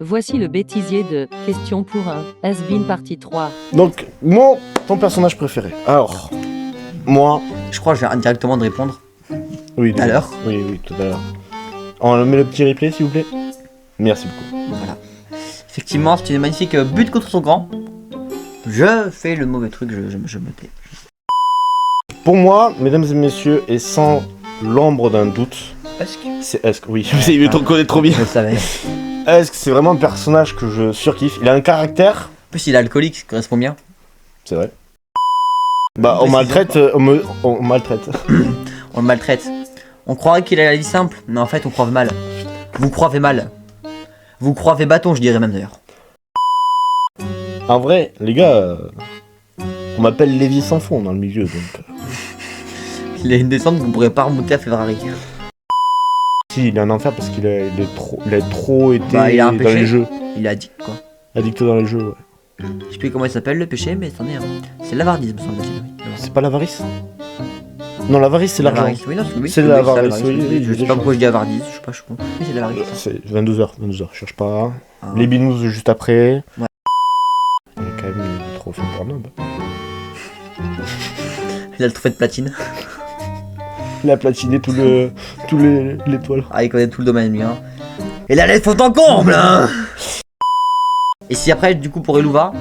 Voici le bêtisier de Question pour un Has-been partie 3. Donc, ton personnage préféré. Alors, moi... Je crois que je viens directement de répondre. Oui, Tout à l'heure. Oui, tout à l'heure. On met le petit replay, s'il vous plaît. Merci beaucoup. Voilà. Effectivement, c'est une magnifique but contre son grand. Je fais le mauvais truc, je me tais. Pour moi, mesdames et messieurs, et sans l'ombre d'un doute, Est-ce que... c'est Husk. Oui, il te connaît trop bien. Je le savais. Husk, c'est vraiment un personnage que je surkiffe. Il a un caractère. En plus, il est alcoolique, ça correspond bien. C'est vrai. Bah, on maltraite. On maltraite. On le maltraite. On croirait qu'il a la vie simple, mais en fait, on croit mal. Vous croyez mal. Vous croyez bâton, je dirais même d'ailleurs. En vrai, les gars, on m'appelle Lévi sans fond dans le milieu, donc. Il a une descente que vous pourrez pas remonter à Ferrari. Si, il est en enfer parce qu'il a trop été Bah, il a un dans péché. les jeux. Il est addict, quoi. Addict dans les jeux, ouais. Je sais plus comment il s'appelle le péché, mais c'en est un. C'est l'avardise, me semble-t-il. Oui. C'est pas l'avarice? Non, l'avarice, c'est l'argent. L'avarice, oui, non, oui, C'est oui, l'avarice, oui, oui, je sais pas pourquoi je dis avardise, je sais pas, je suis con. Oui, c'est l'avarice. C'est 22h, cherche pas. Ah. Les binous juste après. Ouais. Il est quand même trop fait pour Nob. Il a le trophée de platine. Il a platiné l'étoile. Ah, il connaît tout le domaine, lui, hein. Et la lettre faut en comble, hein. Et si après, du coup, pour Elouva.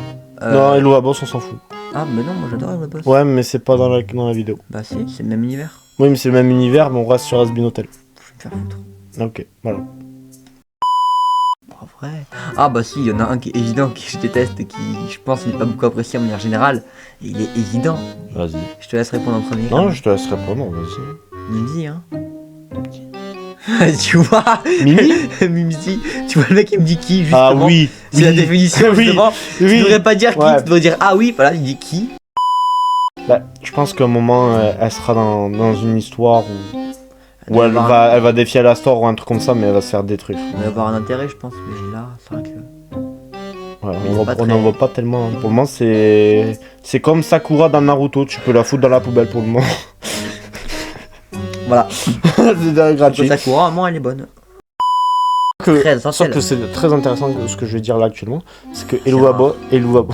Non, Hello Boss, on s'en fout. Ah, mais non, moi j'adore Elouva Boss. Ouais, mais c'est pas dans la vidéo. Bah, si, c'est le même univers. Oui, mais c'est le même univers, mais on reste sur Has-been Hotel. Je vais me faire foutre. Ok, voilà. Pas vrai. Ah, bah, si, il y en a un qui est évident, que je déteste, et qui, je pense, n'est pas beaucoup apprécié de manière générale. Et il est évident. Vas-y. Je te laisse répondre en premier. Non, je te laisse répondre, vas-y. Mimsy, hein. Tu vois. Mimi. Mimsy. Tu vois le mec qui me dit qui, justement. Ah oui. C'est la définition, Oui, justement. Tu oui. devrais pas dire qui, Ouais. tu devrais dire ah oui, voilà, il dit qui. Bah, je pense qu'à un moment, elle sera dans une histoire où elle va va défier Alastor ou un truc comme ça, mais elle va se faire détruire. On va avoir un intérêt, je pense, mais là, c'est vrai que. Ouais, Mais on pas n'en très- voit pas tellement. Pour le moment, c'est comme Sakura dans Naruto, tu peux la foutre dans la poubelle pour le moment. Voilà. C'est gratuit. Sakura, moi, elle est bonne. Que- Très Sauf essentielle. que c'est très intéressant ce que je vais dire là actuellement, c'est que rare. Elouva